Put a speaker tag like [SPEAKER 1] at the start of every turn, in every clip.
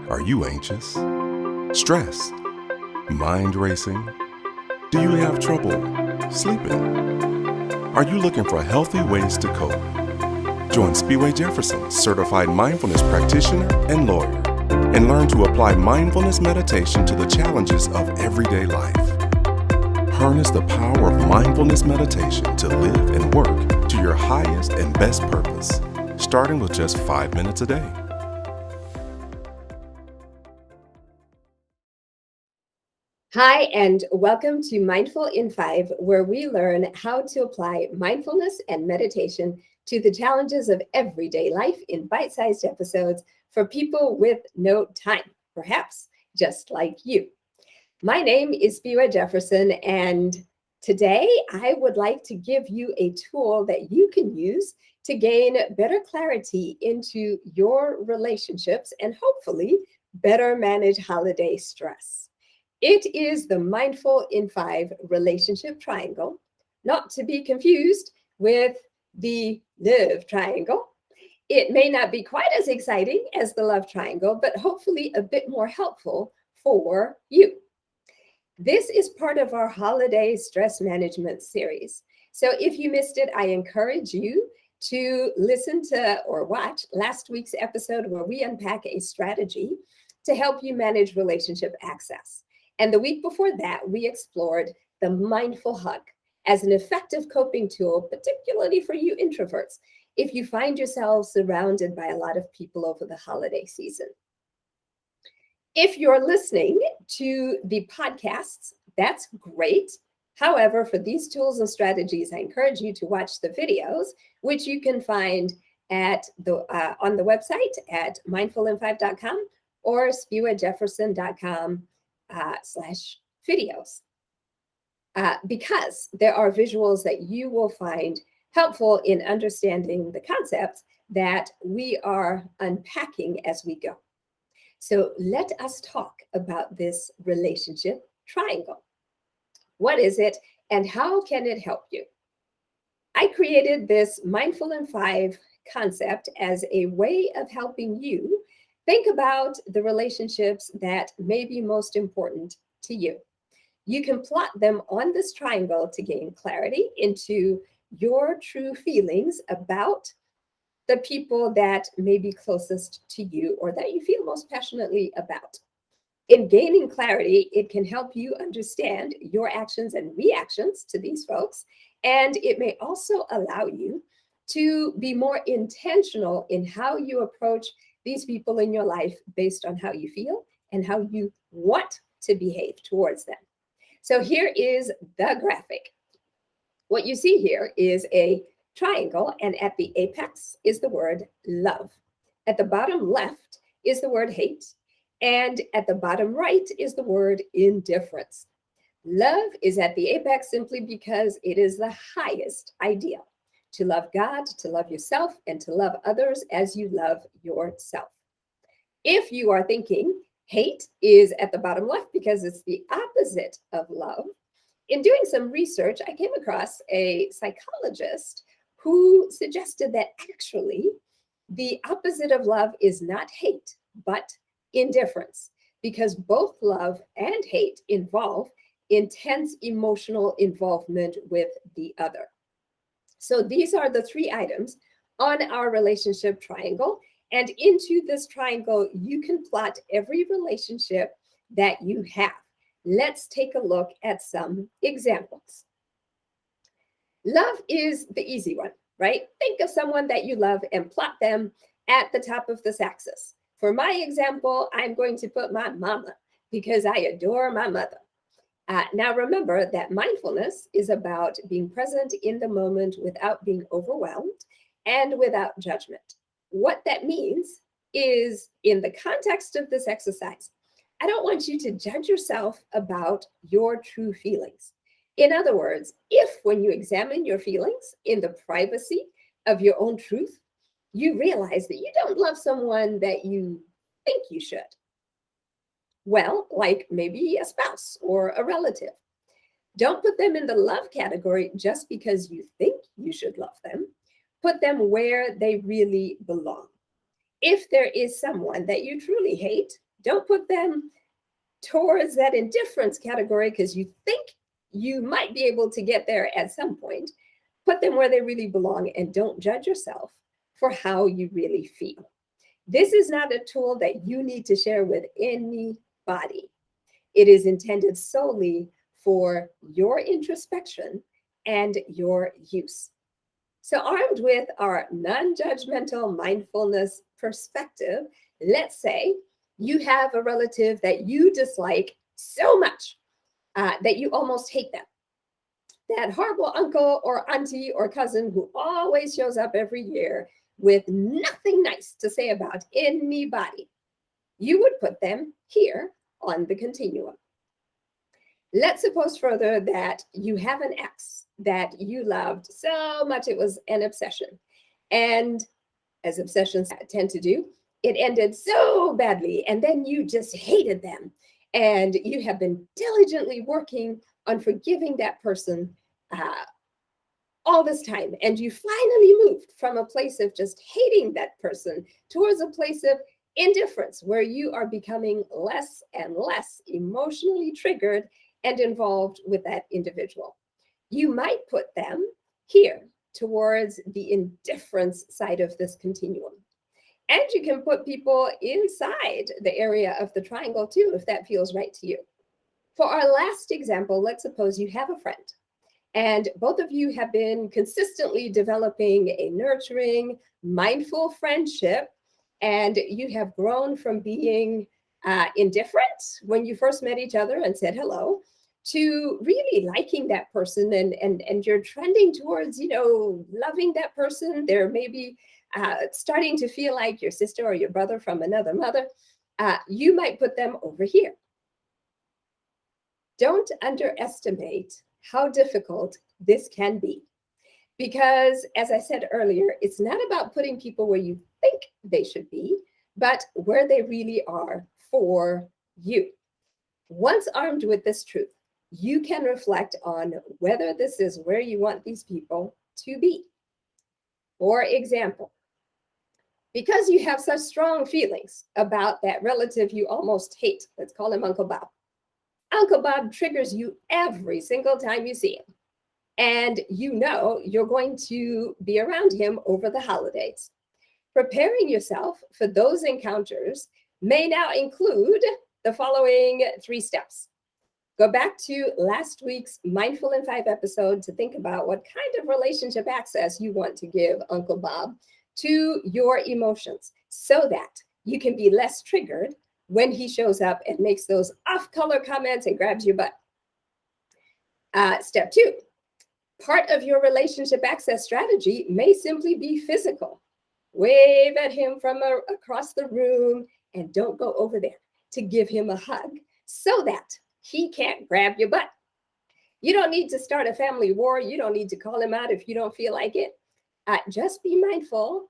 [SPEAKER 1] Are you anxious, stressed, mind racing? Do you have trouble sleeping? Are you looking for healthy ways to cope? Join Spiwe Jefferson, certified mindfulness practitioner and lawyer, and learn to apply mindfulness meditation to the challenges of everyday life. Harness the power of mindfulness meditation to live and work to your highest and best purpose, starting with just 5 minutes a day.
[SPEAKER 2] Hi, and welcome to Mindful in 5, where we learn how to apply mindfulness and meditation to the challenges of everyday life in bite-sized episodes for people with no time, perhaps just like you. My name is Spiwe Jefferson, and today I would like to give you a tool that you can use to gain better clarity into your relationships and hopefully better manage holiday stress. It is the Mindful in 5 relationship triangle, not to be confused with the love triangle. It may not be quite as exciting as the love triangle, but hopefully a bit more helpful for you. This is part of our holiday stress management series. So if you missed it, I encourage you to listen to or watch last week's episode where we unpack a strategy to help you manage relationship access. And the week before that, we explored the mindful hug as an effective coping tool, particularly for you introverts, if you find yourself surrounded by a lot of people over the holiday season. If you're listening to the podcasts, that's great. However, for these tools and strategies, I encourage you to watch the videos, which you can find at on the website at mindfulin5.com or spiwejefferson.com /videos, because there are visuals that you will find helpful in understanding the concepts that we are unpacking as we go. So let us talk about this relationship triangle. What is it and how can it help you? I created this Mindful in 5 concept as a way of helping you think about the relationships that may be most important to you. You can plot them on this triangle to gain clarity into your true feelings about the people that may be closest to you or that you feel most passionately about. In gaining clarity, it can help you understand your actions and reactions to these folks, and it may also allow you to be more intentional in how you approach these people in your life based on how you feel and how you want to behave towards them. So here is the graphic. What you see here is a triangle, and at the apex is the word love. At the bottom left is the word hate, and at the bottom right is the word indifference. Love is at the apex simply because it is the highest ideal. To love God, to love yourself, and to love others as you love yourself. If you are thinking hate is at the bottom left because it's the opposite of love, in doing some research, I came across a psychologist who suggested that actually the opposite of love is not hate, but indifference, because both love and hate involve intense emotional involvement with the other. So these are the 3 items on our relationship triangle. And into this triangle, you can plot every relationship that you have. Let's take a look at some examples. Love is the easy one, right? Think of someone that you love and plot them at the top of this axis. For my example, I'm going to put my mama because I adore my mother. Now, remember that mindfulness is about being present in the moment without being overwhelmed and without judgment. What that means is, in the context of this exercise, I don't want you to judge yourself about your true feelings. In other words, if when you examine your feelings in the privacy of your own truth, you realize that you don't love someone that you think you should, well, like maybe a spouse or a relative. Don't put them in the love category just because you think you should love them. Put them where they really belong. If there is someone that you truly hate, Don't put them towards that indifference category because you think you might be able to get there at some point. Put them where they really belong and don't judge yourself for how you really feel. This is not a tool that you need to share with anybody. It is intended solely for your introspection and your use. So, armed with our non-judgmental mindfulness perspective, let's say you have a relative that you dislike so much that you almost hate them. That horrible uncle or auntie or cousin who always shows up every year with nothing nice to say about anybody. You would put them here on the continuum. Let's suppose further that you have an ex that you loved so much it was an obsession. And as obsessions tend to do, it ended so badly. And then you just hated them. And you have been diligently working on forgiving that person all this time. And you finally moved from a place of just hating that person towards a place of indifference, where you are becoming less and less emotionally triggered and involved with that individual. You might put them here towards the indifference side of this continuum. And you can put people inside the area of the triangle too, if that feels right to you. For our last example, let's suppose you have a friend and both of you have been consistently developing a nurturing, mindful friendship, and you have grown from being indifferent when you first met each other and said hello to really liking that person, and you're trending towards, loving that person. They're maybe starting to feel like your sister or your brother from another mother. You might put them over here. Don't underestimate how difficult this can be. Because, as I said earlier, it's not about putting people where you think they should be, but where they really are for you. Once armed with this truth, you can reflect on whether this is where you want these people to be. For example, because you have such strong feelings about that relative you almost hate, let's call him Uncle Bob. Uncle Bob triggers you every single time you see him. And you know you're going to be around him over the holidays. Preparing yourself for those encounters may now include the following 3 steps. Go back to last week's Mindful in 5 episode to think about what kind of relationship access you want to give Uncle Bob to your emotions so that you can be less triggered when he shows up and makes those off-color comments and grabs your butt. Step 2. Part of your relationship access strategy may simply be physical. Wave at him from across the room and don't go over there to give him a hug so that he can't grab your butt. You don't need to start a family war. You don't need to call him out if you don't feel like it. Just be mindful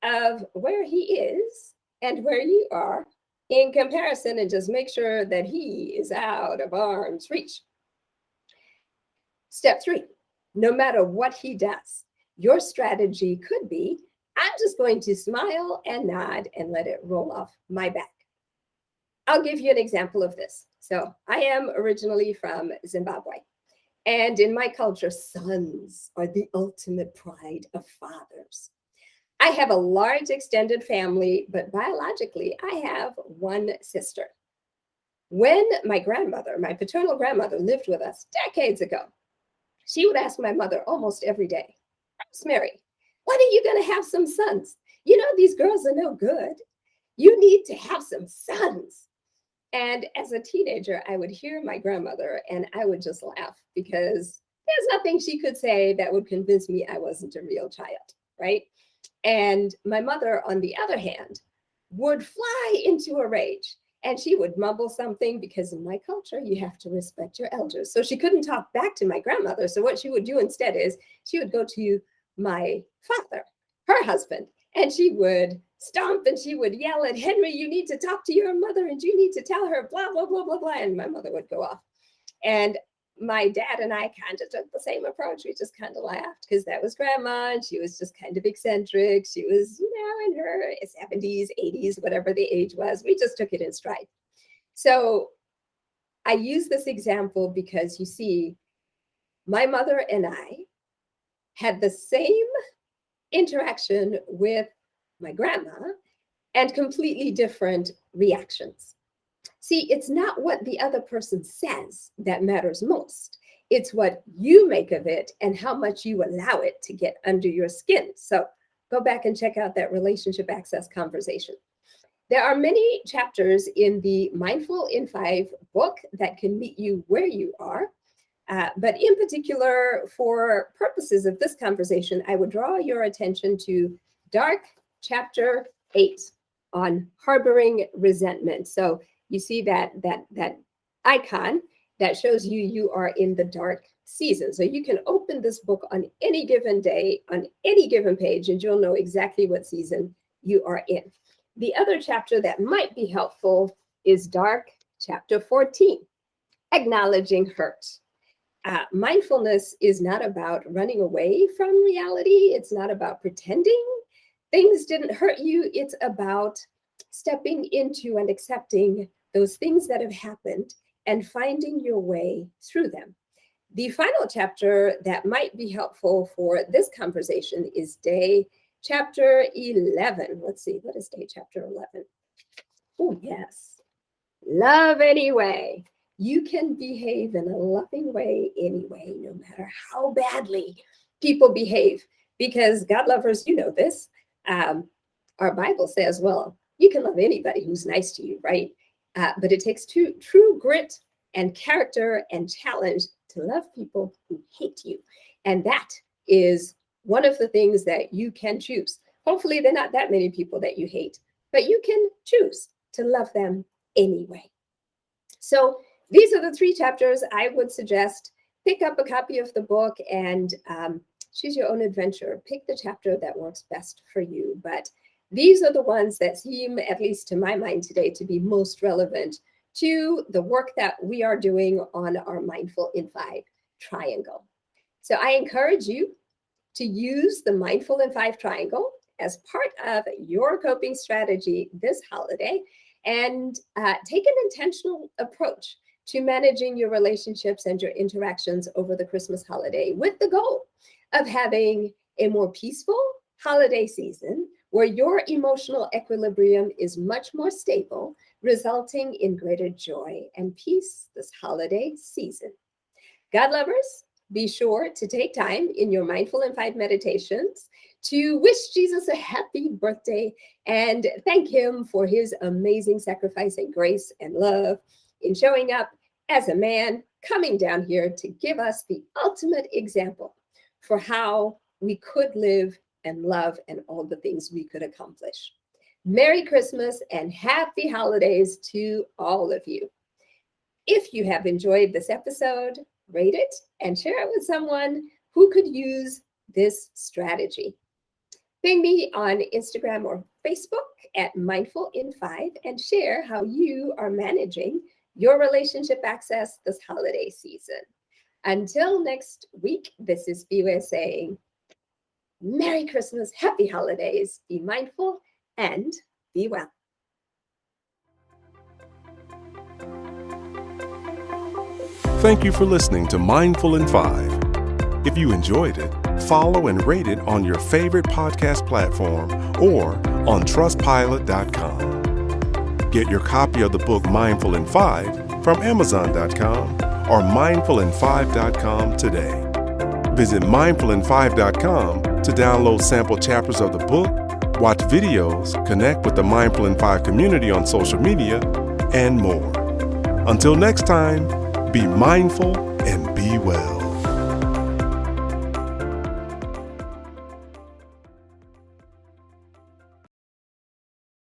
[SPEAKER 2] of where he is and where you are in comparison, and just make sure that he is out of arm's reach. Step 3. No matter what he does, your strategy could be, I'm just going to smile and nod and let it roll off my back. I'll give you an example of this. So I am originally from Zimbabwe. And in my culture, sons are the ultimate pride of fathers. I have a large extended family, but biologically, I have one sister. When my grandmother, my paternal grandmother, lived with us decades ago, she would ask my mother almost every day, Rosemary, when are you going to have some sons? You know, these girls are no good. You need to have some sons. And as a teenager, I would hear my grandmother and I would just laugh because there's nothing she could say that would convince me I wasn't a real child, right? And my mother, on the other hand, would fly into a rage. And she would mumble something because in my culture, you have to respect your elders. So she couldn't talk back to my grandmother. So what she would do instead is she would go to my father, her husband, and she would stomp and she would yell at Henry, you need to talk to your mother and you need to tell her blah, blah, blah, blah, blah. And my mother would go off. And my dad and I kind of took the same approach. We just kind of laughed because that was grandma, and she was just kind of eccentric. She was, in her 70s, 80s, whatever the age was. We just took it in stride. So I use this example because you see, my mother and I had the same interaction with my grandma and completely different reactions. See, it's not what the other person says that matters most. It's what you make of it and how much you allow it to get under your skin. So go back and check out that relationship access conversation. There are many chapters in the Mindful in 5 book that can meet you where you are. But in particular, for purposes of this conversation, I would draw your attention to Dark Chapter 8 on harboring resentment. So you see that icon that shows you are in the dark season. So you can open this book on any given day, on any given page, and you'll know exactly what season you are in. The other chapter that might be helpful is Dark Chapter 14, Acknowledging Hurt. Mindfulness is not about running away from reality. It's not about pretending things didn't hurt you. It's about stepping into and accepting those things that have happened and finding your way through them. The final chapter that might be helpful for this conversation is Day Chapter 11. Let's see, what is Day Chapter 11? Oh, yes. Love anyway. You can behave in a loving way anyway, no matter how badly people behave, because God lovers, you know this. Our Bible says, well, you can love anybody who's nice to you, right? But it takes true grit and character and challenge to love people who hate you. And that is one of the things that you can choose. Hopefully, there are not that many people that you hate, but you can choose to love them anyway. So these are the 3 chapters. I would suggest pick up a copy of the book and choose your own adventure. Pick the chapter that works best for you. But these are the ones that seem, at least to my mind today, to be most relevant to the work that we are doing on our Mindful in 5 triangle. So I encourage you to use the Mindful in 5 triangle as part of your coping strategy this holiday, and take an intentional approach to managing your relationships and your interactions over the Christmas holiday, with the goal of having a more peaceful holiday season where your emotional equilibrium is much more stable, resulting in greater joy and peace this holiday season. God lovers, be sure to take time in your Mindful in 5 meditations to wish Jesus a happy birthday and thank him for his amazing sacrifice and grace and love in showing up as a man, coming down here to give us the ultimate example for how we could live and love and all the things we could accomplish. Merry Christmas and happy holidays to all of you. If you have enjoyed this episode, rate it and share it with someone who could use this strategy. Ping me on Instagram or Facebook at Mindful in 5 and share how you are managing your relationship access this holiday season. Until next week, this is Biwe saying, Merry Christmas, happy holidays, be mindful and be well.
[SPEAKER 1] Thank you for listening to Mindful in 5. If you enjoyed it, follow and rate it on your favorite podcast platform or on trustpilot.com. Get your copy of the book Mindful in 5 from Amazon.com or mindfulin5.com today. Visit mindfulin5.com to download sample chapters of the book, watch videos, connect with the Mindful in 5 community on social media, and more. Until next time, be mindful and be well.